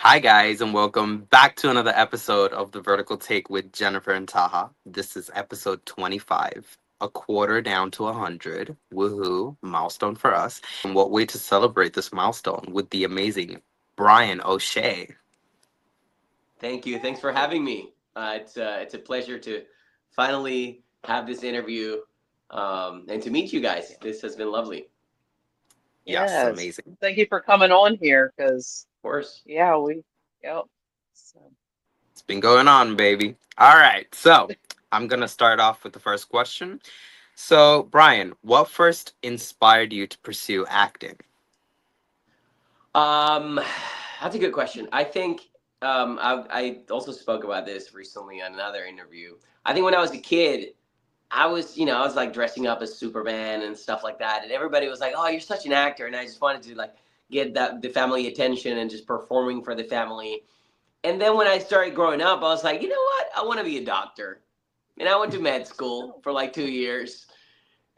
Hi, guys, and welcome back to another episode of The Vertical Take with Jennifer and Taha. This is episode 25, a quarter down to 100. Woohoo, milestone for us. And what way to celebrate this milestone with the amazing Brian O'Shea. Thank you. Thanks for having me. It's a pleasure to finally have this interview and to meet you guys. This has been lovely. Yes, Yes. amazing. Thank you for coming on here because, Of course. yeah, yep. So, It's been going on, baby. All right, so I'm going to start off with the first question. So, Brian, what first inspired you to pursue acting? Um, that's a good question. I think I also spoke about this recently on another interview. I think when I was a kid, I was like dressing up as Superman and stuff like that, and everybody was like, "Oh, you're such an actor," and I just wanted to like get the family attention and just performing for the family. And then when I started growing up, I was like, you know what? I want to be a doctor. And I went to med school oh, for like 2 years.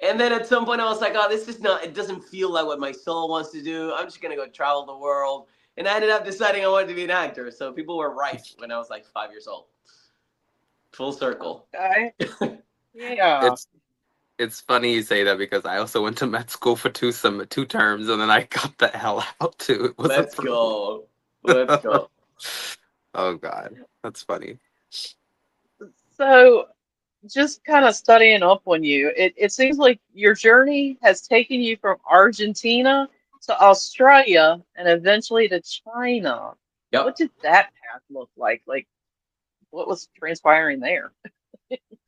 And then at some point, I was like, oh, this is not, it doesn't feel like what my soul wants to do. I'm just going to go travel the world. And I ended up deciding I wanted to be an actor. So people were right when I was like 5 years old. Full circle. okay. Yeah. It's It's funny you say that because I also went to med school for two terms and then I got the hell out too. It wasn't Let's for me. go. Let's go. Oh God, that's funny. So, just kind of studying up on you, it seems like your journey has taken you from Argentina to Australia and eventually to China. What Yep. did that path look like? Like, what was transpiring there?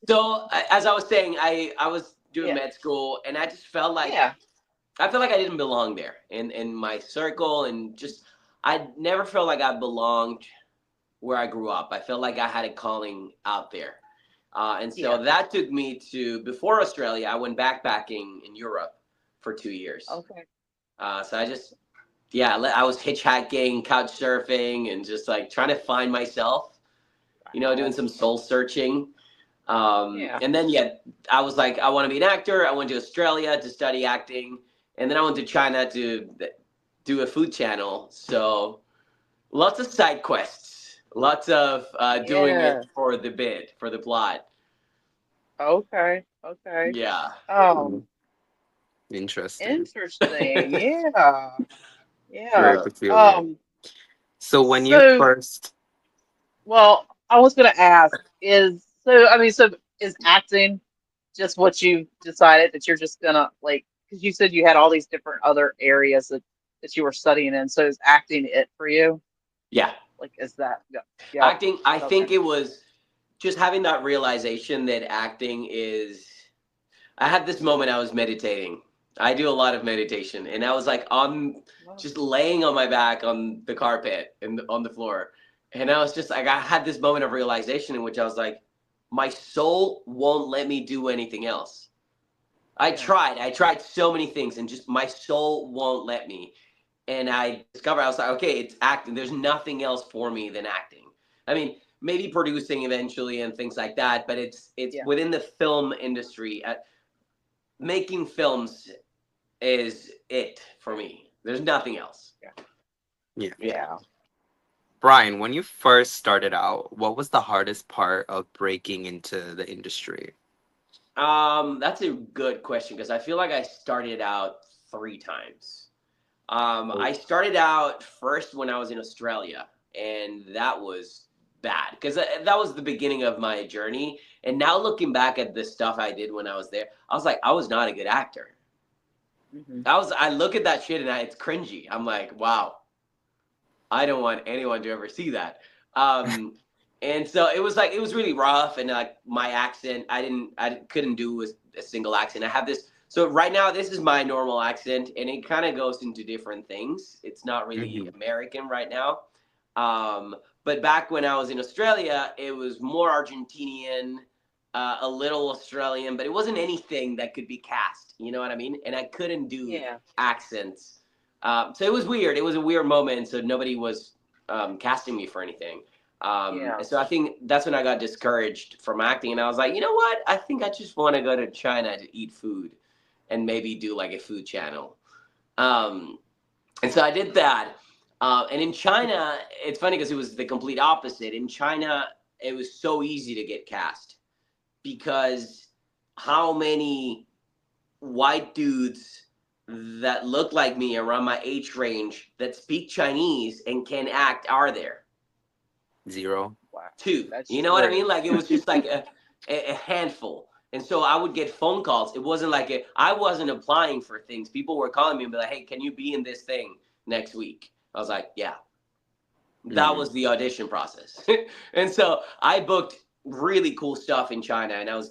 So as I was saying, I was doing Yeah. med school and Yeah. I felt like I didn't belong there in my circle, and just I never felt like I belonged where I grew up. I felt like I had a calling out there. And Yeah. so that took me to, before Australia, I went backpacking in Europe for 2 years. Okay. So I just, yeah, I was hitchhiking, couch surfing, and just like trying to find myself, doing Wow. some soul searching. Yeah. And then, yeah, I was like, I want to be an actor. I went to Australia to study acting. And then I went to China to do a food channel. So lots of side quests, lots of doing Yeah. it for the bid, for the plot. Okay. Okay. Yeah. Hmm, Um, interesting. Interesting. Yeah. Very Yeah. peculiar. Um, So when you so first, well, I was gonna ask, so is acting just what you decided that you're just gonna like, because you said you had all these different other areas that you were studying in. So is acting it for you? Yeah. Like, is that, yeah, yep. Acting, I Okay. think it was just having that realization that acting is. I had this moment, I was meditating. I do a lot of meditation, and I was like on Wow. just laying on my back on the carpet and on the floor. And I was just like, I had this moment of realization in which I was like, my soul won't let me do anything else. Yeah. I tried so many things, and just my soul won't let me. And I discovered, I was like, okay, it's acting. There's nothing else for me than acting. I mean, maybe producing eventually and things like that, but it's Yeah. within the film industry. Making films is it for me. There's nothing else. Yeah. yeah, Yeah. Yeah. Brian, when you first started out, what was the hardest part of breaking into the industry? That's a good question because I feel like I started out 3 times. Oh, I started out first when I was in Australia, and that was bad because that was the beginning of my journey. And now looking back at the stuff I did when I was there, I was like, I was not a good actor. Hmm. I look at that shit and it's cringy. I'm like, wow, I don't want anyone to ever see that. Um, and so it was like it was really rough, and like my accent, I couldn't do a single accent. I have this. So right now, this is my normal accent, and it kind of goes into different things. It's not really hmm, American right now. But back when I was in Australia, it was more Argentinian, a little Australian, but it wasn't anything that could be cast. You know what I mean? And I couldn't do Yeah. accents, so it was weird. It was a weird moment. So nobody was casting me for anything. Yeah. So I think that's when I got discouraged from acting, and I was like, you know what? I think I just want to go to China to eat food, and maybe do like a food channel. Um, and so I did that. And in China, it's funny because it was the complete opposite. In China, it was so easy to get cast because how many white dudes that look like me around my age range that speak Chinese and can act are there? Zero. Wow, Two. that's You know what I true. mean? Like it was just like a handful. And so I would get phone calls. It wasn't like I wasn't applying for things. People were calling me and be like, "Hey, can you be in this thing next week?" I was like, "Yeah." That Mm. was the audition process. And so I booked really cool stuff in China, and I was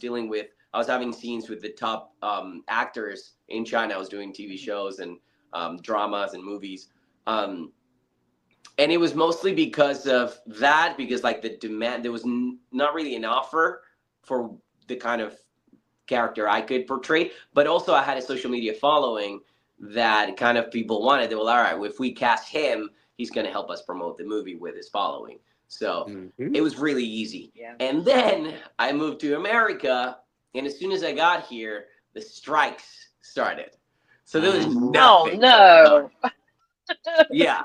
having scenes with the top actors in China. I was doing TV shows and dramas and movies. And it was mostly because of that, because like the demand, there was not really an offer for the kind of character I could portray, but also I had a social media following that kind of people wanted. They were like, all right, well, if we cast him, he's going to help us promote the movie with his following. So Mm-hmm. it was really easy. Yeah. And then I moved to America, and as soon as I got here, the strikes started. So there was Mm-hmm. Oh nothing going on. no. Yeah,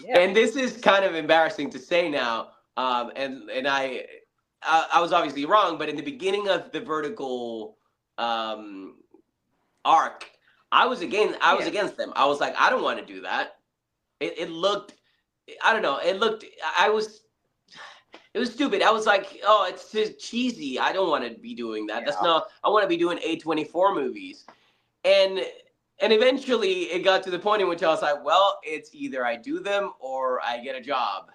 Yeah. and this is kind of embarrassing to say now. And I was obviously wrong, but in the beginning of the vertical um, arc, I was Yeah. against them. I was like, I don't want to do that. It looked, I don't know, it looked. I was it was stupid. I was like, oh, it's just cheesy. I don't want to be doing that. That's Yeah. not. I want to be doing A24 movies. And and eventually it got to the point in which I was like, well, it's either I do them or I get a job.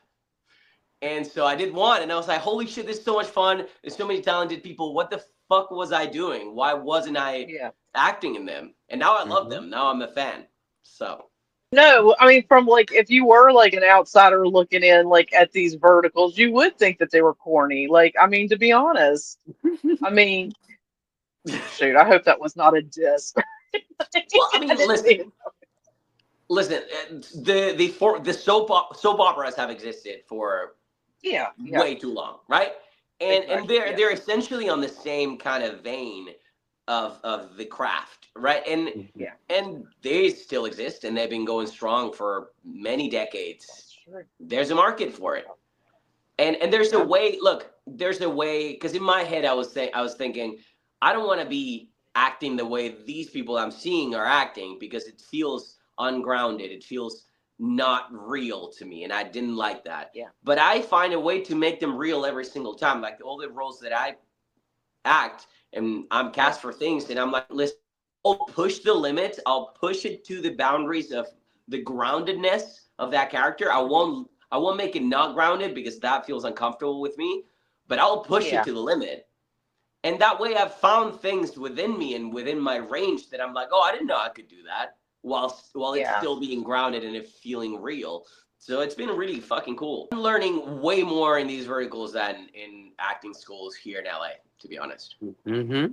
And so I did one, and I was like, holy shit, this is so much fun. There's so many talented people. What the fuck was I doing? Why wasn't I Yeah. acting in them? And now I love Mm-hmm. them. Now I'm a fan. So No, I mean, from like, if you were like an outsider looking in, like at these verticals, you would think that they were corny. Like, I mean, to be honest, I mean, shoot, I hope that was not a diss. well, I I mean, didn't mean it. listen. The soap operas have existed for Yeah, yeah, way too long, right? And exactly. Yeah, they're essentially on the same kind of vein of the craft, right? Mm-hmm. yeah, And they still exist, and they've been going strong for many decades. that's true. There's a market for it, and there's a Yeah, way. Look, there's a way, because in my head I was thinking, I don't want to be acting the way these people I'm seeing are acting, because it feels ungrounded. It feels not real to me, and I didn't like that. yeah, But I find a way to make them real every single time. Like all the roles that I act, and I'm yeah, cast for things, and I'm like, listen, I'll push the limits. I'll push it to the boundaries of the groundedness of that character. I won't make it not grounded, because that feels uncomfortable with me, but I'll push it yeah, to the limit. And that way I've found things within me and within my range that I'm like, oh, I didn't know I could do that, while it's yeah. still being grounded and it feeling real. So it's been really fucking cool. I'm learning way more in these verticals than in acting schools here in LA, to be honest. Mm-hmm.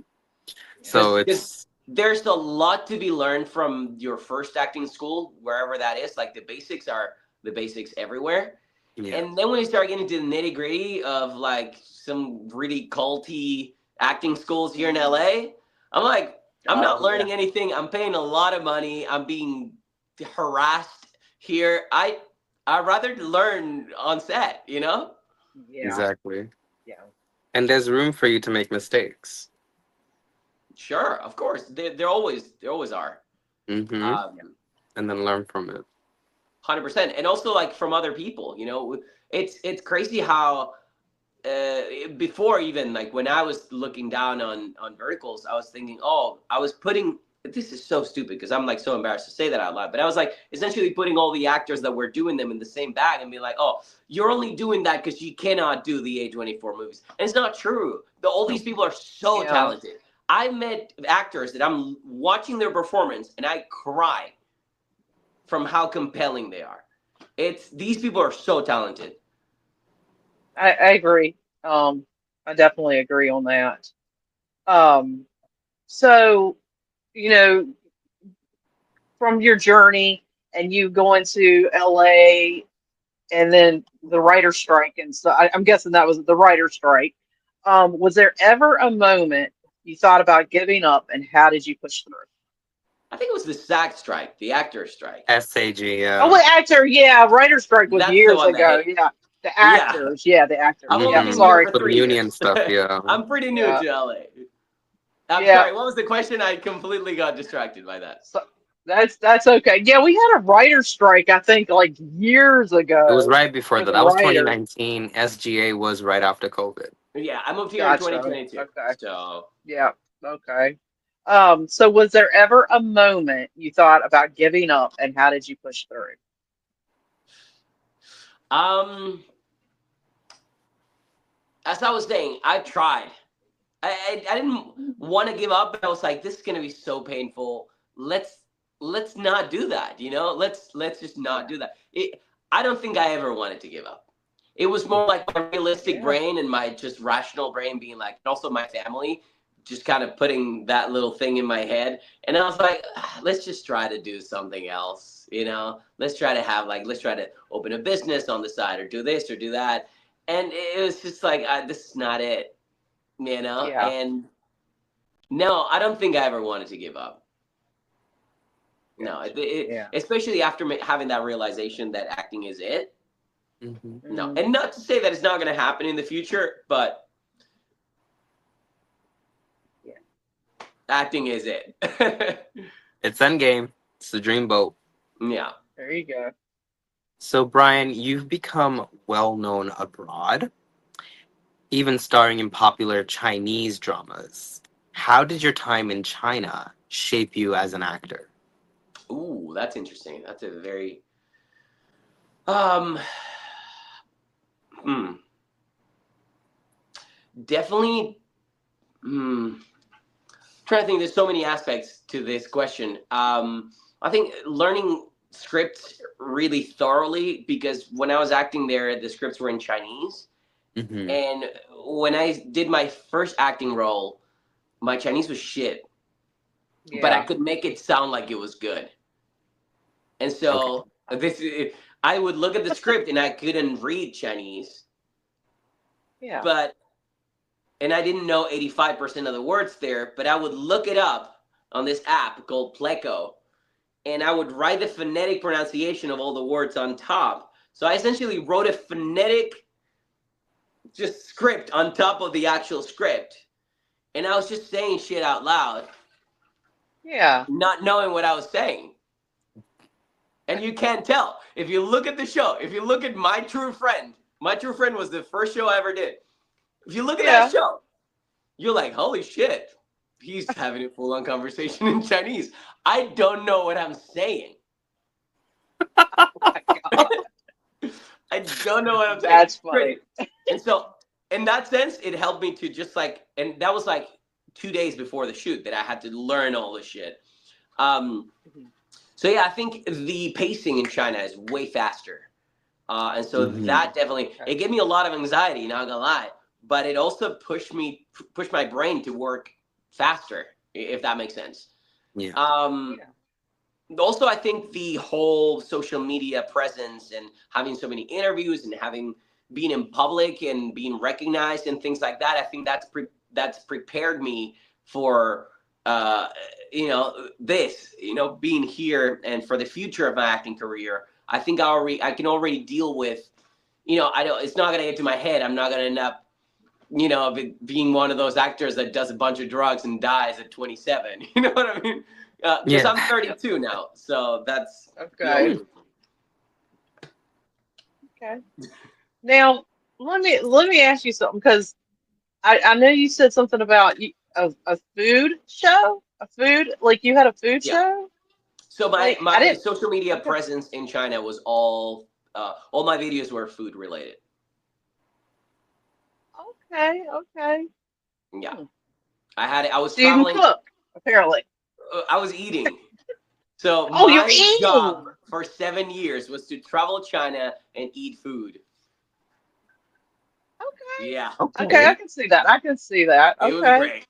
Yeah. So Because it's there's a lot to be learned from your first acting school, wherever that is. Like the basics are the basics everywhere. yeah. And then when you start getting to the nitty gritty of like some really culty acting schools here in LA, I'm like, I'm not Oh, yeah, learning anything. I'm paying a lot of money. I'm being harassed here. I rather learn on set, you know? yeah, Exactly. yeah, And there's room for you to make mistakes. Sure, of course. There always are. Mm-hmm. yeah, Um, And then learn from it. 100%. And also like from other people, you know, it's crazy how before, even like when I was looking down on verticals, I was thinking, oh, I was putting, this is so stupid because I'm like so embarrassed to say that out loud, but I was like essentially putting all the actors that were doing them in the same bag and be like, oh, you're only doing that because you cannot do the A24 movies. And it's not true. All these Nope. people are so yeah. talented. I met actors that I'm watching their performance and I cry from how compelling they are. It's these people are so talented. I agree. I definitely agree on that. Um, so, you know, from your journey and you going to LA and then the writer strike, and so I'm guessing that was the writer strike. Was there ever a moment you thought about giving up, and how did you push through? I think it was the SAG strike, the actor strike. SAG, Oh, yeah. the actor, yeah, writer's strike was That's the years one that ago. hit. Yeah, the Yeah, actors, yeah, the actors. I've Yeah, only I'm been here sorry. for Some 3 union years. stuff, yeah. I'm pretty new Yeah, to LA. I'm yeah. sorry. What was the question? I completely got distracted by that. So that's okay. Yeah, we had a writer's strike, I think, like years It was ago right before for that. the That was writers. 2019. SGA was right after COVID. Yeah, I moved here in Gotcha. 2022. Okay. So, Yeah. Okay. So was there ever a moment you thought about giving up, and how did you push through? um, as I was saying, I tried. I didn't want to give up, but I was like, this is gonna be so painful. Let's not do that. Let's just not Yeah. do that. I don't think I ever wanted to give up. It was more like my realistic Yeah. brain and my just rational brain being like, and also my family, just kind of putting that little thing in my head. And I was like, let's just try to do something else. Let's try to let's try to open a business on the side or do this or do that. And it was just like, this is not it. Yeah. And no, I don't think I ever wanted to give up. No, Gotcha. Yeah. especially after having that realization that acting is it. Hmm. No, Mm. and not to say that it's not going to happen in the future, but Yeah. acting is it. It's Endgame. It's the dream boat. Yeah. There you go. So, Brian, you've become well known abroad, even starring in popular Chinese dramas. How did your time in China shape you as an actor? Ooh, that's interesting. That's a very um hmm, definitely trying to think. There's so many aspects to this question. I think learning scripts really thoroughly, because when I was acting there, the scripts were in Chinese. Hmm. And when I did my first acting role, my Chinese was shit, but I Yeah. could make it sound like it was good. And Okay. so I would look at the script and I couldn't read Chinese, Yeah. but and I didn't know 85% of the words there, but I would look it up on this app called Pleco, and I would write the phonetic pronunciation of all the words on top. So I essentially wrote a phonetic just script on top of the actual script. And I was just saying shit out loud, Yeah. not knowing what I was saying. And you can't tell. If you look at the show, if you look at My True Friend was the first show I ever did. If you look at that Yeah. show, you're like, holy shit, he's having a full on conversation in Chinese. I don't know what I'm saying. Oh my God. I don't know what I'm saying. That's Crazy. funny. And so, in that sense, it helped me to just and that was like 2 days before the shoot that I had to learn all this shit. Um, Mhm. so yeah, I think the pacing in China is way faster, and so Hmm. that definitely Okay. it gave me a lot of anxiety. Not gonna lie, but it also pushed my brain to work faster, if that makes sense. Yeah. Um, Yeah. Also, I think the whole social media presence and having so many interviews and having being in public and being recognized and things like that, I think that's prepared me for uh, being here and for the future of my acting career. I think I can already deal with, I don't. It's not gonna get to my head. I'm not gonna end up, being one of those actors that does a bunch of drugs and dies at 27. You know what I mean? Because Yeah. I'm 32 now, so that's the Okay. only Hmm. reason. Okay. Now, let me ask you something, because I know you said something about a food show, a food, like you had a food Yeah. show. So my Like I my didn't. social media Okay. presence in China was all my videos were food related. Okay. Okay. Yeah, Hmm. I was So you can traveling. cook, apparently. I was eating. So Oh, you're my eating. job for 7 years was to travel China and eat food. Yeah, Okay. Okay. I Okay. can see that. I can see that. it was Okay. great.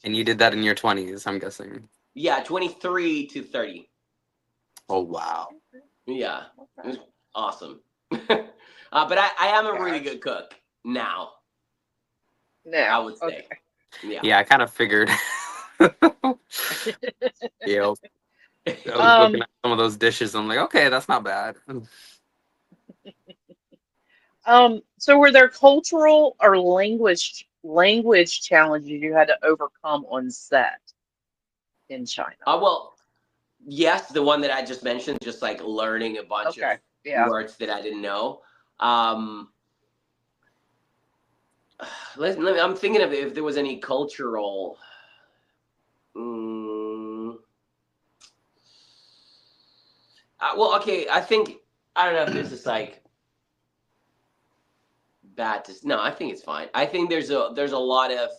And you did that in your 20s, I'm guessing. Yeah, 23 to 30. Oh, wow. Yeah, it Okay. was awesome. But I am a really Gotcha. good cook now, I Now. would say. Okay. Yeah. Yeah, I kind of figured. Yep. I was looking Um, at some of those dishes. I'm like, okay, that's not bad. so were there cultural or language challenges you had to overcome on set in China? Well, yes, the one that I just mentioned, just like learning a bunch of Okay, yeah. words that I didn't know. Um, I'm thinking of if there was any cultural. Mm, well, okay, I think I don't know if this is like bad. No, I think it's fine. I think there's a lot of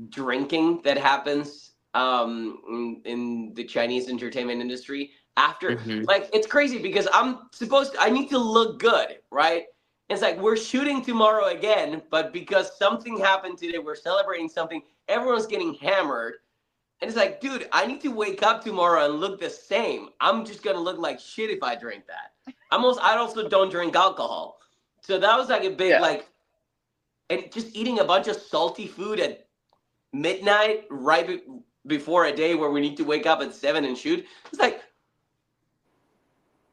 drinking that happens in the Chinese entertainment industry after. Hmm. Like it's crazy because I need to look good, right? It's like we're shooting tomorrow again, but because something happened today, we're celebrating something. Everyone's getting hammered, and it's like, dude, I need to wake up tomorrow and look the same. I'm just gonna look like shit if I drink that. I also don't drink alcohol, so that was like a big Yeah. like, and just eating a bunch of salty food at midnight before a day where we need to wake up at 7 and shoot. It's like,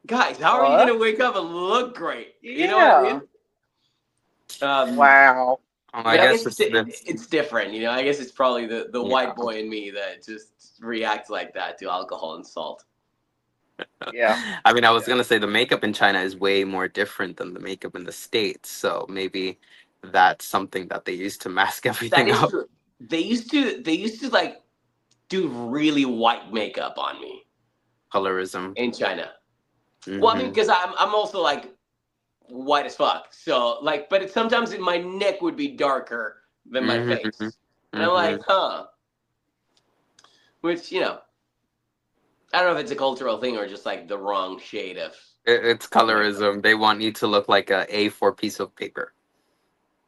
guys, how are you What? gonna wake up and look great? You know what I Yeah. mean? Um, Wow. I but I guess guess it's it's different. You know, I guess it's probably the yeah. white boy in me that just reacts like that to alcohol and salt. Yeah. I mean, I was Yeah. gonna say the makeup in China is way more different than the makeup in the States, so maybe that's something that they use to mask That everything is up. true. They used to like do really white makeup on me Colorism. in China. Well, I mean, Hmm. because I'm also like white as fuck. So like, but sometimes my neck would be darker than my Hmm. face, and I'm Hmm. like, huh. Which I don't know if it's a cultural thing or just like the wrong shade of It's makeup, colorism. They want you to look like a A4 piece of paper.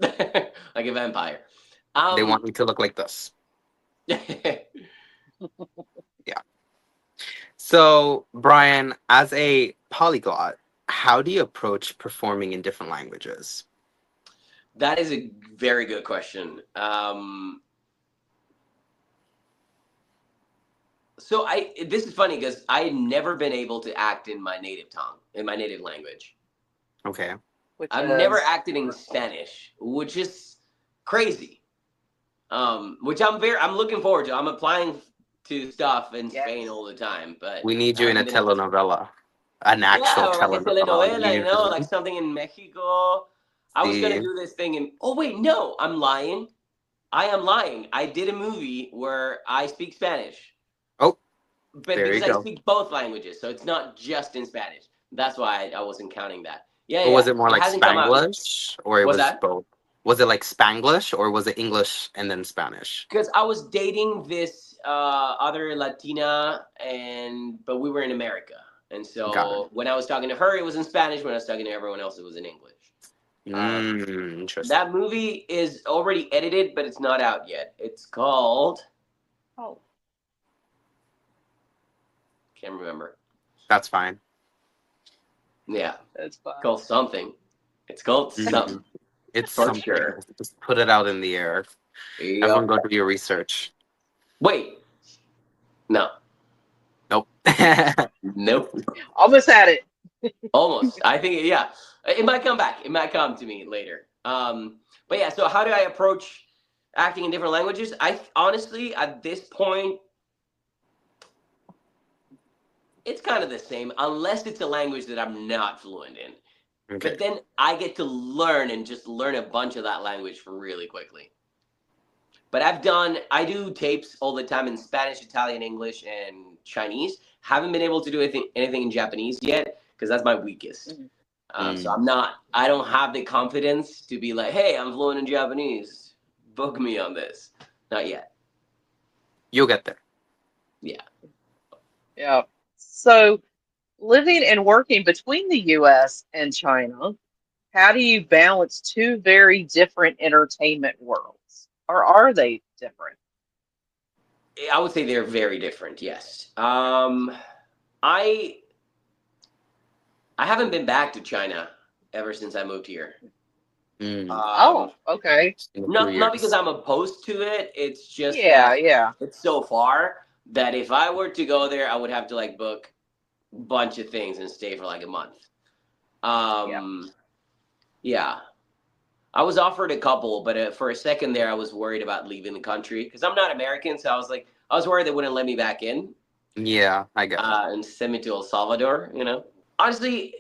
like a vampire. They Um, want you to look like this. Yeah. So, Brian, as a polyglot, how do you approach performing in different languages? that is a very good question. So this is funny because I had never been able to act in my native tongue, in my native language. Okay. Which I've never is acted in Spanish, which is crazy. Which I'm looking forward to. I'm applying to stuff in Spain yes. all the time, but We need I you in haven't a been able to. telenovela, an Yeah, actual or like a telenovela. telenovela, You like know, something in Mexico. I was gonna see. do this thing in. Oh wait, no, I'm lying. I am lying. I did a movie where I speak Spanish, Oh, but there because you I go. speak both languages, so it's not just in Spanish. That's why I wasn't counting that. Yeah, But yeah. was it more It like hasn't come out yet. Spanglish, or it What's was that? both? Was it like Spanglish, or was it English and then Spanish? Because I was dating this other Latina, but we were in America, and Got it. so when I was talking to her, it was in Spanish. When I was talking to everyone else, it was in English. Um, Interesting. that movie is already edited, but it's not out yet. It's called Oh, can't remember. That's fine. Yeah, that's fine. called something. It's called Mhm. something It's for something. sure. Just put it out in the air. Everyone Yep. go do your research. Wait, no, Nope. nope. Almost had it. Almost. I think yeah. It might come back. It might come to me later. But yeah. So how do I approach acting in different languages? I honestly, at this point, it's kind of the same, unless it's a language that I'm not fluent in. Okay. But then I get to learn and just learn a bunch of that language really quickly. But I do tapes all the time in Spanish, Italian, English, and Chinese. Haven't been able to do anything in Japanese yet because that's my weakest. Mhm. So Mm. I don't have the confidence to be like, hey, I'm fluent in Japanese. Book me on this. Not yet. You'll get there. Yeah. Yeah. So, living and working between the US and China, how do you balance two very different entertainment worlds? Or are they different? I would say they're very different. Yes. I I haven't been back to China ever since I moved here. Mm. Oh, Um, okay. In a few not because years. I'm opposed to it. It's just Yeah, that yeah. it's so far. that if I were to go there, I would have to like book a bunch of things and stay for like a month. Yeah. Yeah. I was offered a couple, but for a second there, I was worried about leaving the country because I'm not American. So I was worried they wouldn't let me back in Yeah, I get it. and send me to El Salvador. Honestly,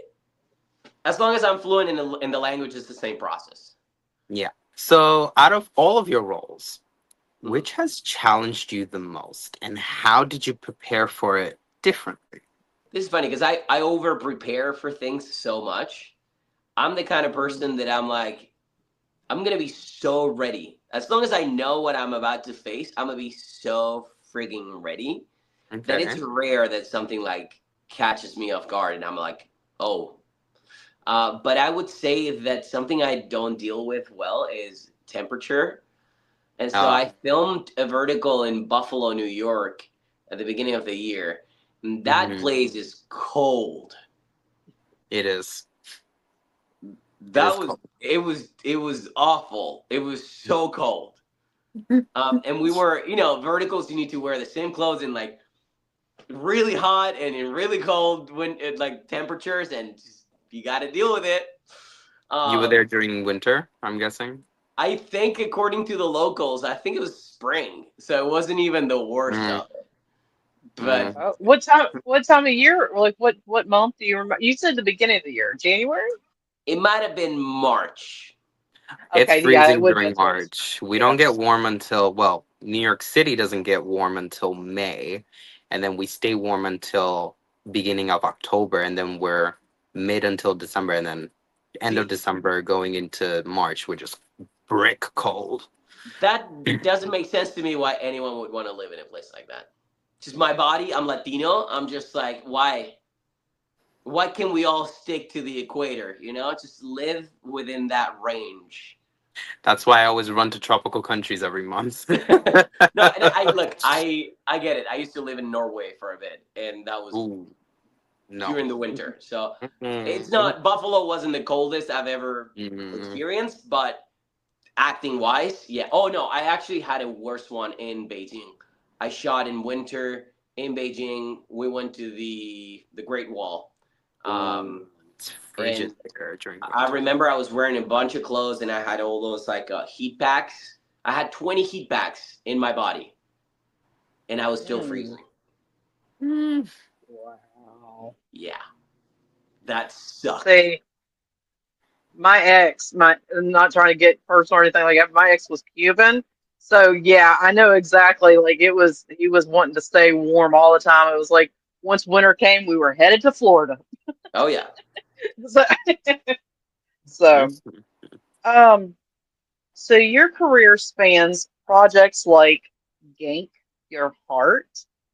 as long as I'm fluent in the language, it's the same process. Yeah. So, out of all of your roles, Mhm. which has challenged you the most, and how did you prepare for it differently? This is funny because I over prepare for things so much. I'm the kind of person that I'm like, I'm gonna be so ready. As long as I know what I'm about to face, I'm gonna be so frigging ready that it's Okay. rare that something like catches me off guard and I'm like, oh. But I would say that something I don't deal with well is temperature. And so Uh, I filmed a vertical in Buffalo, New York at the beginning of the year. And that mhm. place is cold. It is. It That is was cold. it was awful. It was so cold. And we were, verticals. You need to wear the same clothes in like really hot and in really cold when like temperatures, and just, you got to deal with it. You were there Um, during winter, I'm guessing. I think according to the locals, I think it was spring, so it wasn't even the worst Mm, of it. But mm. Oh, what time of year? Like what month do you remember? You said the beginning of the year, January? it might have been March. It's Okay, yeah, it freezing would have during been towards. March. We Yeah. don't get warm until, well, New York City doesn't get warm until May, and then we stay warm until beginning of October, and then we're mid until December, and then end of See, December going into March, we're just brick cold. that doesn't make sense to me why anyone would want to live in a place like that. Just my body, I'm Latino. I'm just like, why? Why can we all stick to the equator? Just live within that range. That's why I always run to tropical countries every month. No, and I look, I get it. I used to live in Norway for a bit, and that was Ooh, no. during the winter. So it's Mm, not Buffalo wasn't the coldest I've ever mm, experienced, but acting wise, yeah. Oh no, I actually had a worse one in Beijing. I shot in winter in Beijing. We went to the Great Wall, ooh, um, it's and frigid there during I winter. remember I was wearing a bunch of clothes and I had all those like heat packs. I had 20 heat packs in my body, and I was still Mm, freezing. Mm. wow. Yeah, that sucked. See, my I'm not trying to get personal or anything like that. My ex was Cuban, so yeah, I know exactly. Like he was wanting to stay warm all the time. It was like once winter came, we were headed to Florida. Oh yeah. So, so Mhm. um, so your career spans projects like Gank Your Heart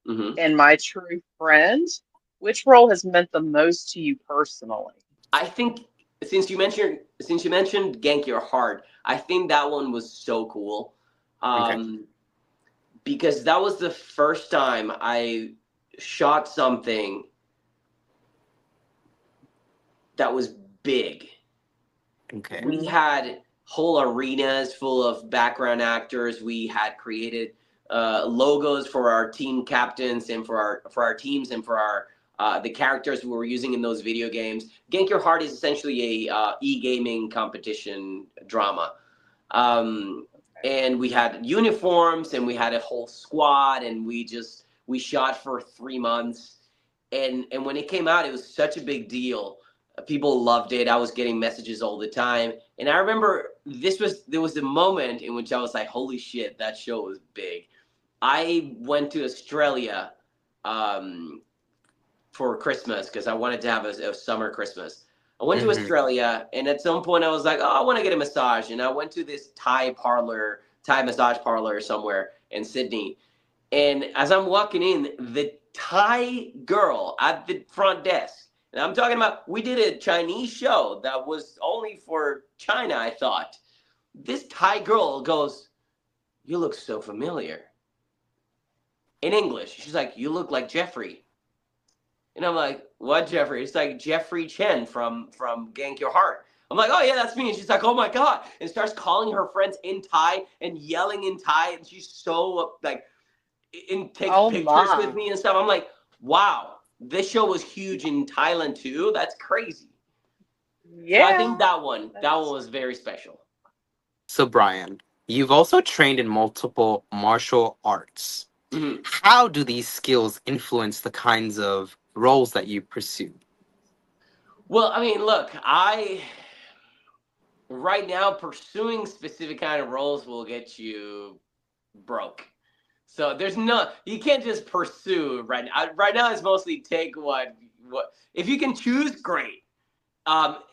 Hmm. and My True Friend. Which role has meant the most to you personally? I think since you mentioned Gank Your Heart, I think that one was so cool, Okay. um, because that was the first time I shot something that was big. Okay. We had whole arenas full of background actors. We had created logos for our team captains and for our teams and for our the characters we were using in those video games. Gank Your Heart is essentially a e-gaming competition drama. Um, and we had uniforms and we had a whole squad and we shot for 3 months, and when it came out it was such a big deal. People loved it. I was getting messages all the time, and I remember there was a moment in which I was like, holy shit, that show was big. I went to Australia um, for Christmas because I wanted to have a summer Christmas. I went to Hmm. Australia, and at some point I was like, oh, I want to get a massage, and I went to this Thai massage parlor somewhere in Sydney. And as I'm walking in, the Thai girl at the front desk, and I'm talking about, we did a Chinese show that was only for China, I thought. This Thai girl goes, you look so familiar. In English, she's like, you look like Jeffrey. And I'm like, what Jeffrey? It's like Jeffrey Chen from Gank Your Heart. I'm like, oh yeah, that's me. And she's like, oh my god, and starts calling her friends in Thai and yelling in Thai, and she's so like and takes Oh pictures with my. me and stuff. I'm like, wow, this show was huge in Thailand too. That's crazy. So I think Yeah. that one That's, was very special. So, Brian, you've also trained in multiple martial arts. Mhm. How do these skills influence the kinds of roles that you pursue? Well, I mean, look, I right now pursuing specific kind of roles will get you broke. So there's no, you can't just pursue right now. Right now it's mostly take what if you can choose, great.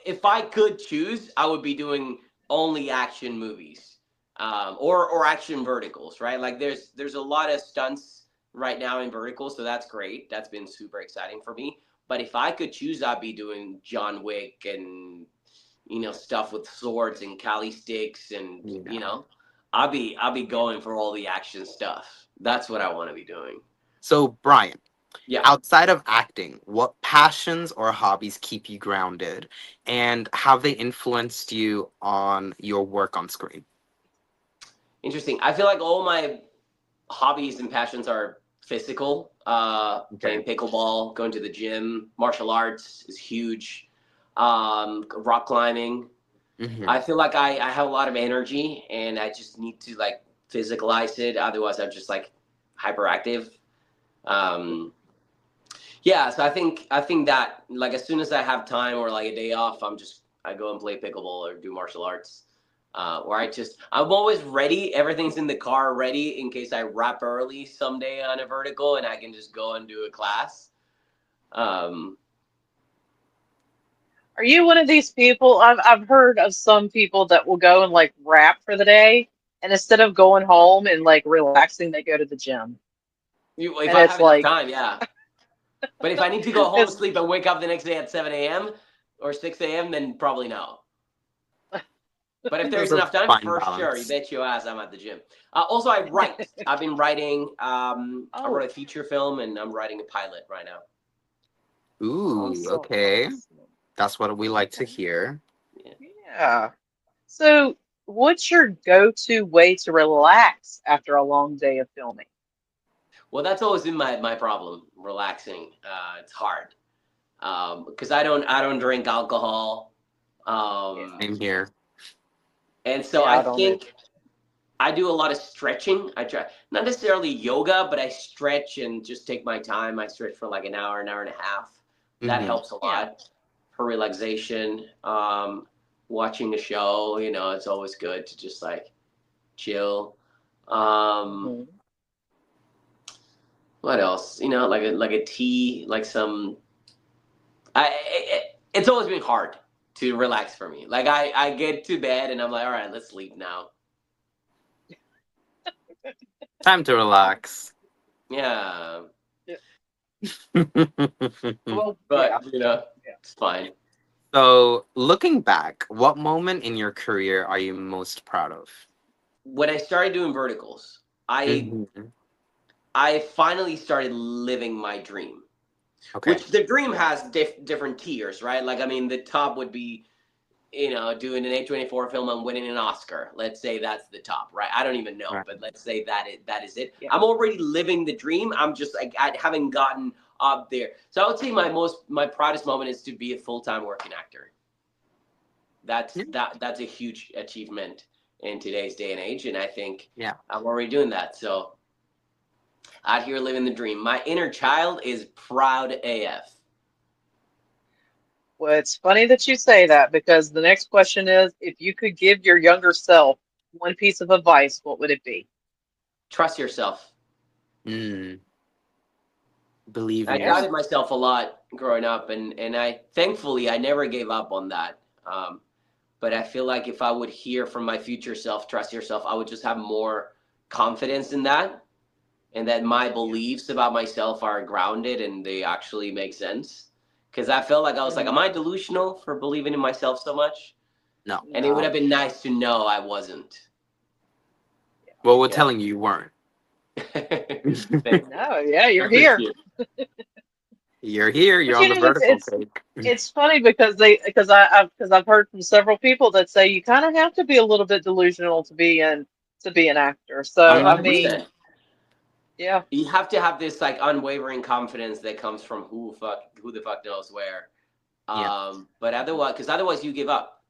If I could choose, I would be doing only action movies, or action verticals, right? Like there's a lot of stunts right now in verticals, so that's great. That's been super exciting for me. But if I could choose, I'd be doing John Wick and stuff with swords and Kali sticks, and Yeah. I'll be going for all the action stuff. That's what I want to be doing. So, Brian, Yeah. outside of acting, what passions or hobbies keep you grounded, and have they influenced you on your work on screen? Interesting. I feel like all my hobbies and passions are physical. Okay. Playing pickleball, going to the gym, martial arts is huge. Rock climbing. Hmm. I feel like I have a lot of energy and I just need to like physicalize it. Otherwise, I'm just like hyperactive. Um, yeah, so I think that like as soon as I have time or like a day off, I go and play pickleball or do martial arts. Or I'm always ready. Everything's in the car ready in case I wrap early someday on a vertical and I can just go and do a class. Um, are you one of these people? I've heard of some people that will go and like rap for the day, and instead of going home and like relaxing, they go to the gym. if And I it's have enough like time, yeah. But if I need to go home, it's sleep, and wake up the next day at 7 a.m. or 6 a.m., then probably no. But if There's there's a enough time, fine for sure, you balance. bet your ass I'm at the gym. Also, I write. I've been writing. I wrote oh, a feature film, and I'm writing a pilot right now. Ooh, awesome, okay. awesome. That's what we like to Okay. hear. Yeah. Yeah. So, what's your go-to way to relax after a long day of filming? Well, that's always been my problem. Relaxing. It's hard because I don't drink alcohol, Yeah. um, Same here. and so Yeah, I I don't either. think I do a lot of stretching. I try not necessarily yoga, but I stretch and just take my time. I stretch for like an hour and a half. That Hmm. helps a Yeah. lot for relaxation. Watching a show, it's always good to just like chill. Um, Hmm. what else? Like a tea, like some. It's always been hard to relax for me. Like I get to bed and I'm like, all right, let's sleep now. Time to relax. Yeah, Yeah. So, Well, yeah. but it's fine. looking back, what moment in your career are you most proud of? When I started doing verticals, I Hmm. I finally started living my dream. Okay. Which the dream has different tiers, right? Like I mean, the top would be doing an A24 film and winning an Oscar. Let's say that's the top, right? I don't even know, Right. but let's say that is it. Yeah. I'm already living the dream. I'm just like I haven't gotten up there. So I would say my proudest moment is to be a full-time working actor. That's Yeah. that's a huge achievement in today's day and age, and I think Yeah. I'm already doing that. So out here living the dream. My inner child is proud AF. Well, it's funny that you say that because the next question is, if you could give your younger self one piece of advice, what would it be? Trust yourself. Mm, believe I in Yeah. yourself. doubted myself a lot growing up, and I thankfully I never gave up on that. But I feel like if I would hear from my future self, trust yourself, I would just have more confidence in that, and that my Yeah. beliefs about myself are grounded and they actually make sense. Because I felt like I was like, am Hmm. I delusional for believing in myself so much? No. And it would No. have been nice to know I wasn't. Well, we're Yeah. telling you want. Thank you. No. Yeah, I you're here. appreciate You're here. You're But on the vertical it's take. it's funny because I've heard from several people that say you kind of have to be a little bit delusional to be an actor. it. So I hundred Hmm. mean, percent. Yeah. You have to have this like unwavering confidence that comes from who the fuck knows where. Yeah. But otherwise you give up.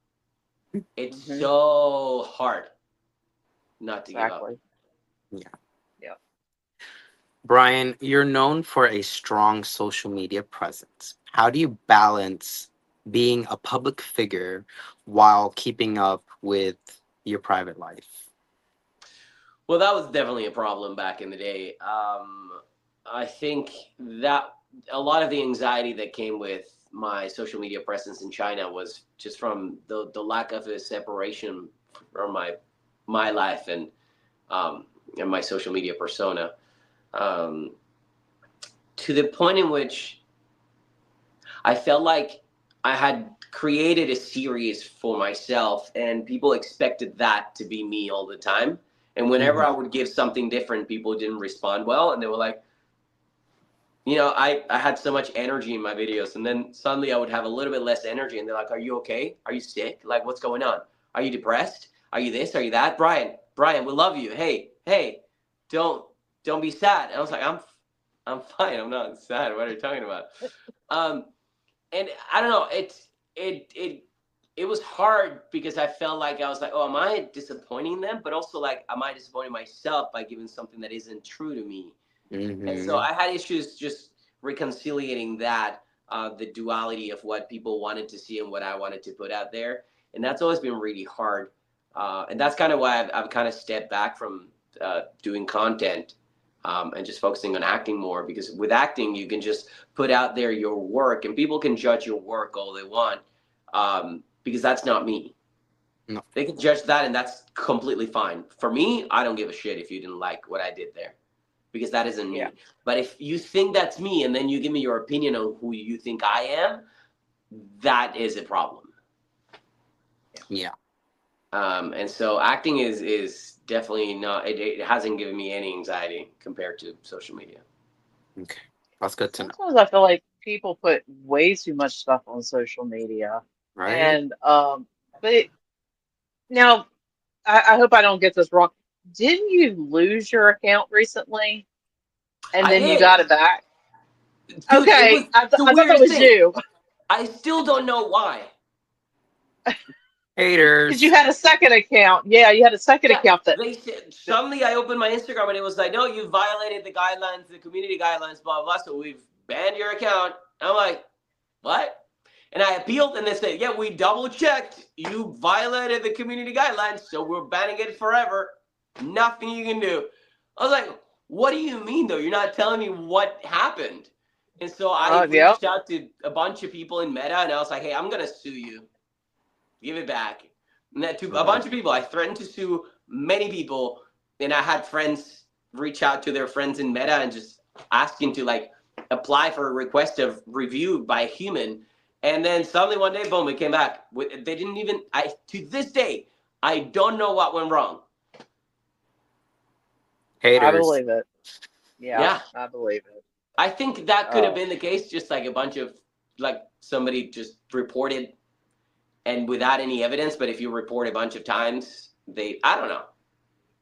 It's Hmm. so hard not to give up. Exactly. Yeah. Yeah. Brian, you're known for a strong social media presence. How do you balance being a public figure while keeping up with your private life? Well, that was definitely a problem back in the day. I think that a lot of the anxiety that came with my social media presence in China was just from the lack of a separation from my life and my social media persona, um, to the point in which I felt like I had created a series for myself, and people expected that to be me all the time. And whenever I Hmm. would give something different, people didn't respond well, and they were like, I had so much energy in my videos, and then suddenly I would have a little bit less energy, and they're like, "Are you okay? Are you sick? Like, what's going on? Are you depressed? Are you this? Are you that? Brian, we love you. Hey, don't don't be sad." And I was like, I'm fine. I'm not sad. What are you talking about? Um, and I don't know. It was hard because I felt like I was like, oh, am I disappointing them? But also like, am I disappointing myself by giving something that isn't true to me? And so Hmm. I had issues just reconciliating that, the duality of what people wanted to see and what I wanted to put out there, and that's always been really hard. And that's kind of why I've kind of stepped back from doing content, and just focusing on acting more, because with acting you can just put out there your work and people can judge your work all they want, because that's not me. No. They can judge that and that's completely fine. For me, I don't give a shit if you didn't like what I did there, because that isn't Yeah. me. But if you think that's me and then you give me your opinion on who you think I am, that is a problem. Yeah. And so acting is definitely not. It hasn't given me any anxiety compared to social media. Okay. That's good to know. Sometimes I feel like people put way too much stuff on social media, Right? and but now I hope I don't get this wrong. Didn't you lose your account recently, and I then you got did, it back? dude. It was Okay, the I thought that weirdest was thing. you I still don't know why. because you Haters. had a second account. Yeah, you had a second Yeah, account they said suddenly I opened my Instagram and it was like, no, you violated the guidelines, the community guidelines, blah blah. So we've banned your account. I'm like, what? And I appealed, and they said, yeah, we double checked. You violated the community guidelines, so we're banning it forever. Nothing you can do. I was like, what do you mean, though? You're not telling me what happened. And so I Yep. reached out to a bunch of people in Meta, and I was like, hey, I'm going to sue you. Give it back. And that to a Okay. bunch of people. I threatened to sue many people, and I had friends reach out to their friends in Meta and just asking to like apply for a request of review by a human. And then suddenly one day, boom, it came back. They didn't even. I to this day, I don't know what went wrong. I Haters. believe it. Yeah, Yeah, I believe it. I think that could have Oh, been the case. Just like a bunch of like somebody just reported and without any evidence. But if you report a bunch of times, I don't know.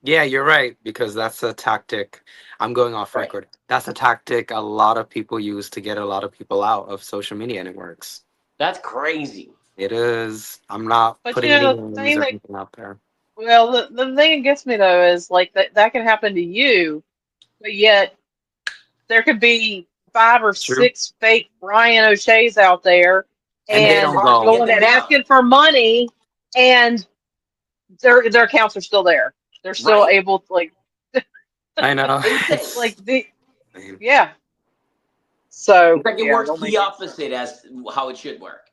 Yeah, you're right, because that's a tactic. I'm going off right. record. That's a tactic a lot of people use to get a lot of people out of social media, and it works. That's crazy. It is. I'm not But putting any the names thing or that anything out there. well, the thing that gets me though is like that can happen to you, but yet there could be five or True. six fake Brian O'Shea's out there And they It's and don't hard to know. get going them and down, asking for money, and their accounts are still there. They're still right? able to like I know. Insane. like the It's yeah. So It's like it yeah, it works don't the make any sense. opposite as how it should work.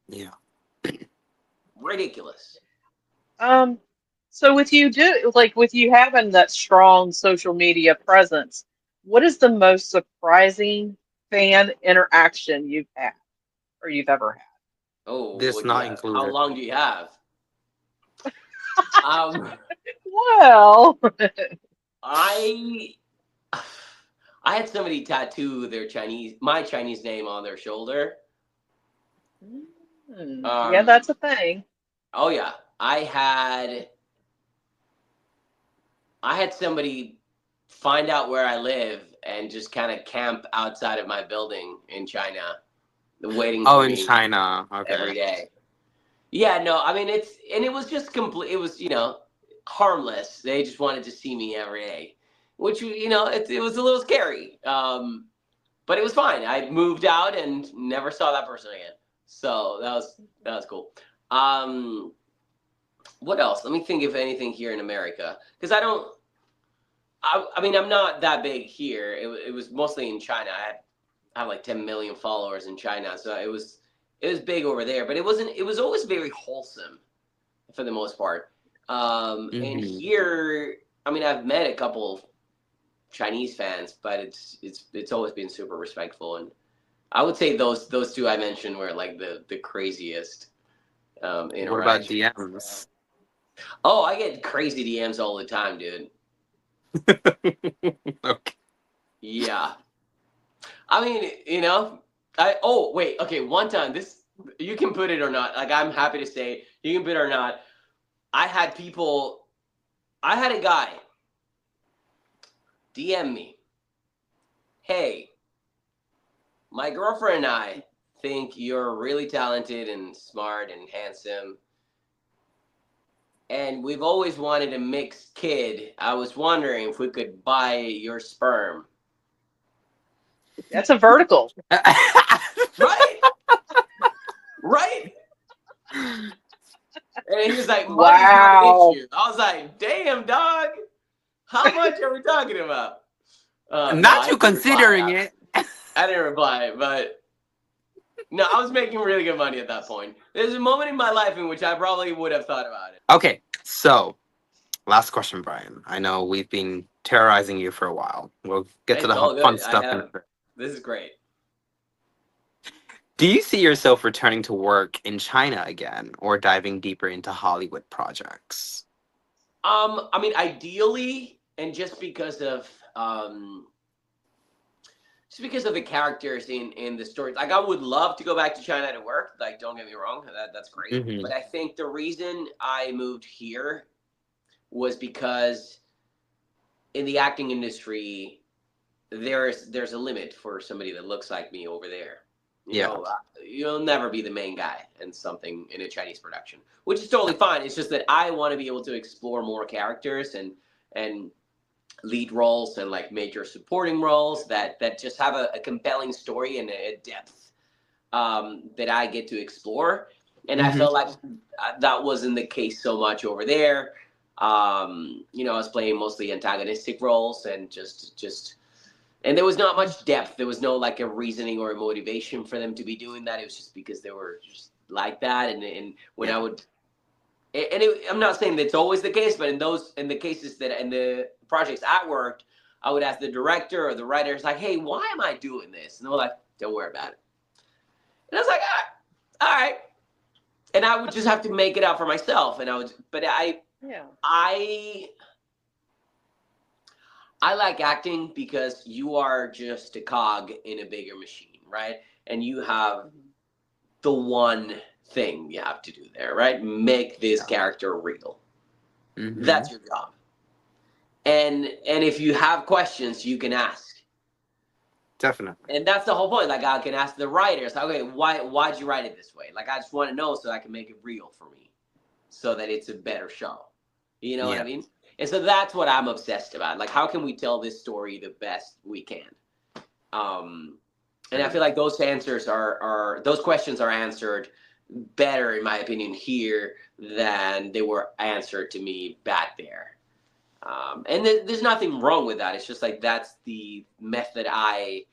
yeah. Ridiculous. Um, so with you having that strong social media presence, what is the most surprising fan interaction you've had or you've ever had? Oh, This what do you not have? How included. long do you have? Um, Well, I I had somebody tattoo my Chinese name on their shoulder. yeah, that's Um, a thing. oh yeah, I had somebody. find out where I live and just kind of camp outside of my building in China, waiting Oh, for in me China. Okay. every day. Yeah, no, I mean it was just complete. It was harmless. They just wanted to see me every day, which it was a little scary. But it was fine. I moved out and never saw that person again. So that was cool. Um, what else? Let me think of anything here in America because I don't. I mean, I'm not that big here. It was mostly in China. I have like 10 million followers in China, so it was big over there. But it wasn't. It was always very wholesome for the most part. And Hmm. here, I mean, I've met a couple of Chinese fans, but it's always been super respectful. And I would say those two I mentioned were like the craziest What about interactions. DMs? Oh, I get crazy DMs all the time, dude. Okay. Yeah. I mean, I wait, okay, one time this you can put it or not. Like I'm happy to say you can put it or not. I had people I had a guy DM me, "Hey, my girlfriend and I think you're really talented and smart and handsome, and we've always wanted a mixed kid. I was wondering if we could buy your sperm." That's a vertical. Right? Right? And he was like, "Money's not an Wow. issue." I was like, "Damn, dog. How much are we talking about?" No, Not I you didn't reply. considering it. I didn't reply, but no, I was making really good money at that point. There's a moment in my life in which I probably would have thought about it. Okay, so last question, Brian. I know we've been terrorizing you for a while. We'll get to It's the all fun good. stuff in a bit. This is great. Do you see yourself returning to work in China again or diving deeper into Hollywood projects? I mean, ideally, and just because of the characters in the stories, like I would love to go back to China to work. Like, don't get me wrong, that's great. Hmm. But I think the reason I moved here was because in the acting industry, there's a limit for somebody that looks like me over there. Yeah. You'll never be the main guy in something in a Chinese production, which is totally fine. It's just that I want to be able to explore more characters and lead roles and like major supporting roles that just have a compelling story and a depth that I get to explore. And I Hmm. felt like that wasn't the case so much over there. I was playing mostly antagonistic roles and just and there was not much depth. There was no like a reasoning or a motivation for them to be doing that. It was just because they were just like that. And when I Yeah. would, I'm not saying that's always the case, but in the cases that in the projects I worked, I would ask the director or the writers like, "Hey, why am I doing this?" And they were like, "Don't worry about it." And I was like, all right. And I would just have to make it out for myself. And Yeah. I I like acting because you are just a cog in a bigger machine, right? And you have Mhm. the one thing you have to do there, right? Make this Yeah. character real. Hmm. That's your job. And if you have questions, you can ask. Definitely. And that's the whole point. Like I can ask the writers, okay, why'd you write it this way? Like I just want to know so I can make it real for me, so that it's a better show. You know what I Yeah. mean? And so that's what I'm obsessed about. Like how can we tell this story the best we can? Um, and I feel like those answers are those questions are answered better, in my opinion, here than they were answered to me back there. And there's nothing wrong with that. It's just like that's the method I